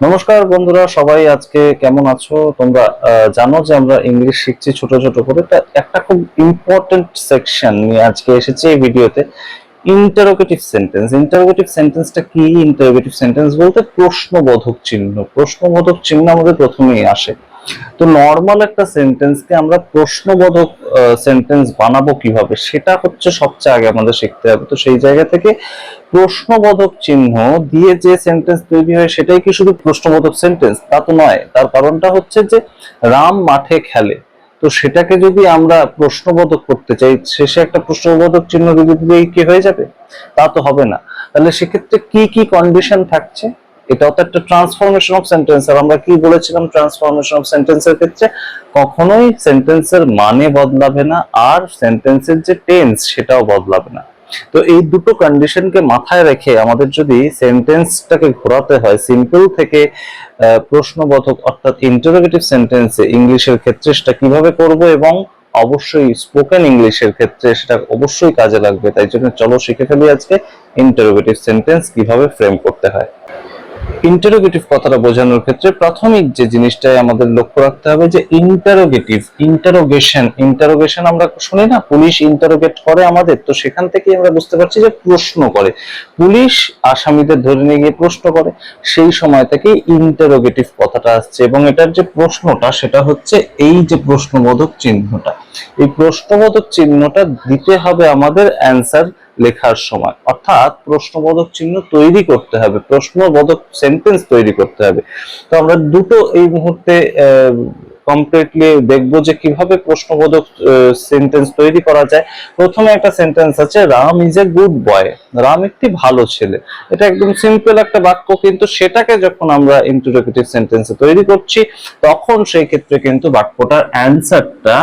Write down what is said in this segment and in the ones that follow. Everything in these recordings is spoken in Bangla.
নমস্কার বন্ধুরা, সবাই আজকে কেমন আছো তোমরা? জানো যে আমরা ইংলিশ শিখছি ছোট ছোট করে। একটা খুব ইম্পর্টেন্ট সেকশন নিয়ে আজকে এসেছি এই ভিডিওতে। Interrogative sentence. ইন্টারোগেটিভ সেন্টেন্সটা কি? ইন্টারোগেটিভ সেন্টেন্স বলতে প্রশ্নবোধক চিহ্ন। প্রশ্নবোধক চিহ্ন আমাদের প্রথমেই আসে। তো নর্মাল একটা সেন্টেন্সকে আমরা প্রশ্নবোধক সেন্টেন্স বানাবো কিভাবে, সেটা হচ্ছে সবচেয়ে আগে আমাদের শিখতে হবে। তো সেই জায়গা থেকে প্রশ্নবোধক চিহ্ন দিয়ে যে সেন্টেন্স তৈরি হয় সেটাই কি শুধু প্রশ্নবোধক সেন্টেন্স? তা তো নয়। তার কারণটা হচ্ছে যে রাম মাঠে খেলে, তো সেটাকে যদি আমরা প্রশ্নবোধক করতে চাই, শেষে একটা প্রশ্নবোধক চিহ্ন যদি দিলেই কি হয়ে যাবে? তা তো হবে না। তাহলে সেক্ষেত্রে কি কি কন্ডিশন থাকছে? এটাও তো একটা ট্রান্সফরমেশন অফ সেন্টেন্স। আর আমরা কি বলেছিলাম ট্রান্সফরমেশন অফ সেন্টেন্সের ক্ষেত্রে? কখনোই সেন্টেন্সের মানে বদলাবে না, আর সেন্টেন্সের যে টেন্স সেটাও বদলাবে না। তো এই দুটো কন্ডিশনকে মাথায় রেখে আমাদের যদি সেন্টেন্সটাকে ঘোরাতে হয় সিম্পল থেকে প্রশ্নবোধক অর্থাৎ ইন্টারোগেটিভ সেন্টেন্সে ইংলিশের ক্ষেত্রে সেটা কিভাবে করব, এবং অবশ্যই স্পোকেন ইংলিশের ক্ষেত্রে সেটা অবশ্যই কাজে লাগবে। তাই জন্য চলো শিখে ফেলি আজকে ইন্টারোগেটিভ সেন্টেন্স কিভাবে ফ্রেম করতে হয়। ইন্টারোগেটিভ কথাটা বোঝানোর ক্ষেত্রে প্রাথমিক যে জিনিসটাই আমাদের লক্ষ্য রাখতে হবে যে ইন্টারোগেটিভ, ইন্টারোগেশন আমরা শুনি না, পুলিশ ইন্টারোগেট করে আমাদের, তো সেখান থেকে আমরা বুঝতে পারছি যে প্রশ্ন করে। পুলিশ আসামিদের ধরে নিয়ে গিয়ে প্রশ্ন করে, সেই সময় থেকে ইন্টারোগেটিভ কথাটা আসছে। এবং এটার যে প্রশ্নটা সেটা হচ্ছে এই যে প্রশ্নবোধক চিহ্নটা। এই প্রশ্নবোধক চিহ্নটা দিতে হবে আমাদের অ্যান্সার লেখার সময়, অর্থাৎ প্রশ্নবোধক চিহ্ন তৈরি করতে হবে, প্রশ্নবোধক সেন্টেন্স তৈরি করতে হবে। তো আমরা দুটো এই মুহূর্তে কমপ্লিটলি দেখবো যে কিভাবে প্রশ্নবোধক সেন্টেন্স তৈরি করা যায়। প্রথমে একটা সেন্টেন্স আছে, Ram is a good boy. Ram একটি ভালো ছেলে। এটা একদম সিম্পল একটা বাক্য, কিন্তু সেটাকে যখন আমরা ইন্টারোগেটিভ সেন্টেন্সে তৈরি করছি তখন সেই ক্ষেত্রে কিন্তু বাক্যটার অ্যান্সারটা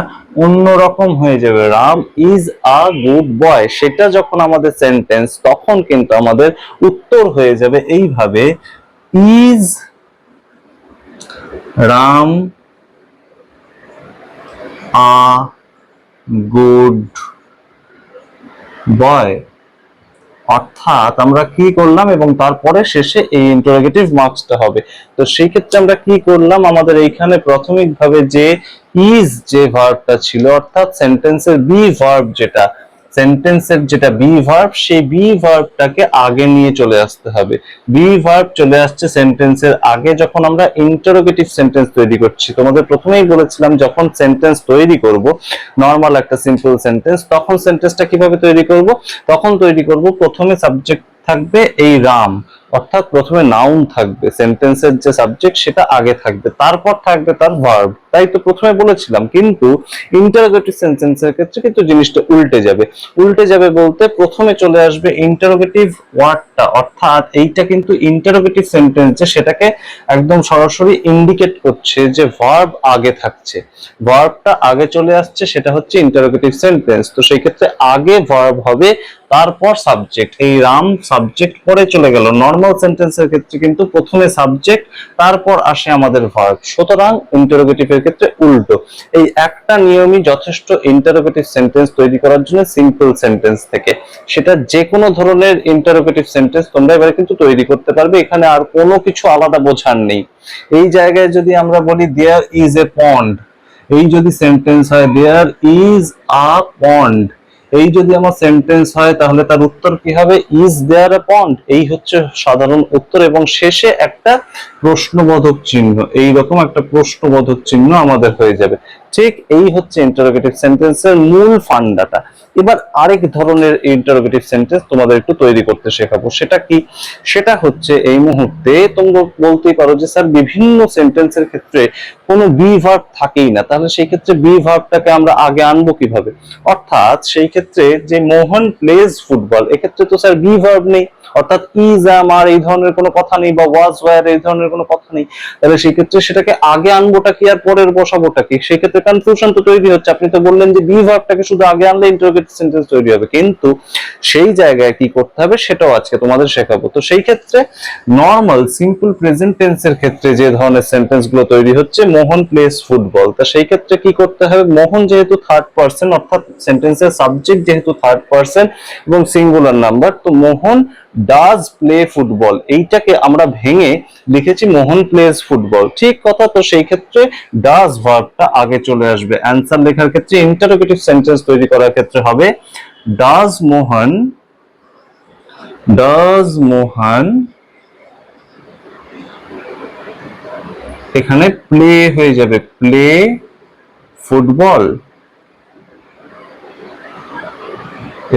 অন্যরকম হয়ে যাবে। Ram is a good boy, সেটা যখন আমাদের সেন্টেন্স, তখন কিন্তু আমাদের উত্তর হয়ে যাবে এইভাবে, is Ram a good boy. অর্থাৎ আমরা কি করলাম, এবং তারপরে শেষে এই ইন্টারোগেটিভ মার্কসটা হবে। তো সেই ক্ষেত্রে আমরা কি করলাম, আমাদের এইখানে প্রাথমিকভাবে যে ইজ যে ভার্বটা ছিল, অর্থাৎ সেন্টেন্সের বি ভার্ব যেটা, বি ভার্ব, সেই বি ভার্বটাকে আগে নিয়ে চলে আসতে হবে। বি ভার্ব চলে আসছে সেন্টেন্সের আগে যখন আমরা ইন্টারোগেটিভ সেন্টেন্স তৈরি করছি। তোমাদের প্রথমেই বলেছিলাম যখন সেন্টেন্স তৈরি করব, নর্মাল একটা সিম্পল সেন্টেন্স, তখন সেন্টেন্সটা কিভাবে তৈরি করব? তখন তৈরি করব প্রথমে সাবজেক্ট থাকবে এই রাম, অর্থাৎ প্রথমে নাউন থাকবে, সেন্টেন্সের যে সাবজেক্ট সেটা আগে থাকবে, তারপর থাকবে তার ভার্ব। তাই তো প্রথমে বলেছিলাম। কিন্তু ইন্টারোগেটিভ সেন্টেন্সের ক্ষেত্রে কিন্তু জিনিসটা উল্টে যাবে। উল্টে যাবে বলতে প্রথমে চলে আসবে ইন্টারোগেটিভ ওয়ার্ডটা, অর্থাৎ এইটা কিন্তু ইন্টারোগেটিভ সেন্টেন্সে সেটাকে একদম সরাসরি ইন্ডিকেট করছে যে ভার্ব আগে থাকছে, ভার্বটা আগে চলে আসছে, সেটা হচ্ছে ইন্টারোগেটিভ সেন্টেন্স। তো সেই ক্ষেত্রে আগে ভার্ব হবে, তারপর সাবজেক্ট। এই রাম সাবজেক্ট পরে চলে গেল। নর্মাল সেন্টেন্সের ক্ষেত্রে কিন্তু প্রথমে সাবজেক্ট, তারপর আসে আমাদের ভার্ব। সুতরাং ইন্টারোগেটিভের ক্ষেত্রে উল্টো। এই একটা নিয়মই যথেষ্ট ইন্টারোগেটিভ সেন্টেন্স তৈরি করার জন্য সিম্পল সেন্টেন্স থেকে। সেটা যে কোনো ধরনের ইন্টারোগেটিভ সেন্টেন্স তোমরা এবারে কিন্তু তৈরি করতে পারবে, এখানে আর কোনো কিছু আলাদা বোঝার নেই। এই জায়গায় যদি আমরা বলি দেয়ার ইজ এ পন্ড, এই যদি সেন্টেন্স হয় দেয়ার ইজ আ পন্ড, এই যদি আমার সেন্টেন্স হয় তাহলে তার উত্তর কি হবে? ইজ দেয়ার এ পন্ড। এই হচ্ছে সাধারণ উত্তর, এবং শেষে একটা প্রশ্নবোধক চিহ্ন, এইরকম একটা প্রশ্নবোধক চিহ্ন আমাদের হয়ে যাবে। ঠিক এই হচ্ছে ইন্টারোগেটিভ সেন্টেন্সের মূল ফান্ডাটা। এবার আরেক ধরনের ইন্টারোগেটিভ সেন্টেন্স তোমাদের একটু তৈরি করতে শেখাবো। সেটা কি? সেটা হচ্ছে এই মুহূর্তে তোমরা বলতেই পারো যে স্যার বিভিন্ন সেন্টেন্সের ক্ষেত্রে কোনো বি ভার্ব থাকেই না, তাহলে সেই ক্ষেত্রে বি ভার্বটাকে আমরা আগে আনবো কিভাবে? অর্থাৎ সেই ক্ষেত্রে যে মোহন প্লেজ ফুটবল, এক্ষেত্রে তো স্যার বি ভার্ব নেই, অর্থাৎ ইজ আম আর এই ধরনের কোনো কথা নেই, বা ওয়াজ ওয়্যার এই ধরনের কোনো কথা নেই। তাহলে সেই ক্ষেত্রে সেটাকে আগে আনবোটা কি আর পরের বসাবোটা কি? সেই ক্ষেত্রে কনফিউশন তো তৈরি হচ্ছে। আপনি তো বললেন যে বি ভার্বটাকে শুধু আগে আনলে ইন্টারোগেটিভ সেন্টেন্স তৈরি হবে, কিন্তু সেই জায়গায় কি করতে হবে সেটাও আজকে তোমাদের শেখাবো। তো সেই ক্ষেত্রে নর্মাল সিম্পল প্রেজেন্ট টেন্সের ক্ষেত্রে যে ধরনের সেন্টেন্স গুলো তৈরি হচ্ছে, মোহন প্লেস ফুটবল, তা সেই ক্ষেত্রে কি করতে হবে? মোহন যেহেতু থার্ড পারসন, অর্থাৎ সেন্টেন্সের সাবজেক্ট যেহেতু থার্ড পারসন এবং সিঙ্গুলার নাম্বার, তো মোহন ডাজ প্লে ফুটবল, এইটাকে আমরা ভেঙে লিখেছি মোহন প্লেজ ফুটবল। ঠিক কথা। তো সেই ক্ষেত্রে ডাজ ভার্বটা আগে চলে আসবে। অ্যান্সার লেখার ক্ষেত্রে, ইন্টারোগেটিভ সেন্টেন্স তৈরি করার ক্ষেত্রে হবে ডাজ মোহন এখানে প্লে হয়ে যাবে, প্লে ফুটবল,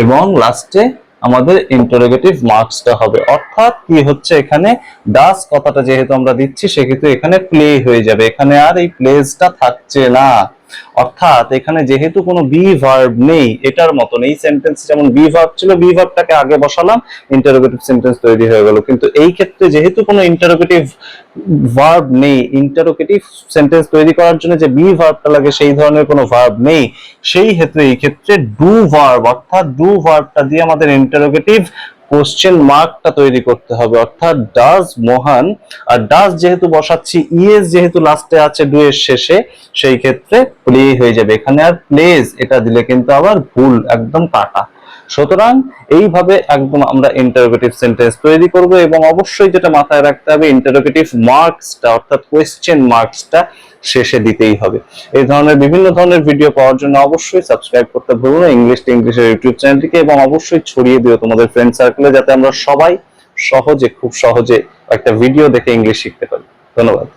এবং লাস্টে আমাদের ইন্টারোগেটিভ মার্কসটা হবে। অর্থাৎ কি হচ্ছে, এখানে ডাস কথাটা যেহেতু আমরা দিচ্ছি সেক্ষেত্রে এখানে প্লে হয়ে যাবে, এখানে আর এই প্লেসটা থাকছে না। অর্থাৎ এখানে যেহেতু কোনো বি ভার্ব নেই, এটার মতন এই সেন্টেন্স যেমন বি ভার্ব ছিল, বি ভার্বটাকে আগে বসালাম, ইন্টারোগেটিভ সেন্টেন্স তৈরি হয়ে গেল। কিন্তু এই ক্ষেত্রে যেহেতু কোনো ইন্টারোগেটিভ ভার্ব নেই, ইন্টারোগেটিভ সেন্টেন্স তৈরি করার জন্য যে বি ভার্বটা লাগে সেই ধরনের কোনো ভার্ব নেই, সেই ক্ষেত্রে এই ক্ষেত্রে ডু ভার্ব, অর্থাৎ ডু ভার্বটা দিয়ে আমাদের ইন্টারোগেটিভ কোশ্চেন মার্কটা তৈরি করতে হবে। অর্থাৎ ডাজ মোহন, আর ডাজ যেহেতু বসাচ্ছি, ইএস যেহেতু লাস্টে আছে ডু এর শেষে, সেই ক্ষেত্রে প্লে হয়ে যাবে। এখানে আর প্লেজ এটা দিলে কিন্তু আবার ভুল, একদম কাটা। সুতরাং এইভাবে একদম আমরা ইন্টারোগেটিভ সেন্টেন্স তৈরি করব, এবং অবশ্যই যেটা মাথায় রাখতে হবে, ইন্টারোগেটিভ মার্কসটা অর্থাৎ কোয়েশ্চেন মার্কসটা শেষে দিতেই হবে। এই ধরনের বিভিন্ন ধরনের ভিডিও পাওয়ার জন্য অবশ্যই সাবস্ক্রাইব করতে ভুলো না ইংলিশ টু ইংলিশের ইউটিউব চ্যানেলটিকে, এবং অবশ্যই ছড়িয়ে দিও তোমাদের ফ্রেন্ড সার্কেলে, যাতে আমরা সবাই খুব সহজে একটা ভিডিও দেখে ইংলিশ শিখতে পারি। ধন্যবাদ।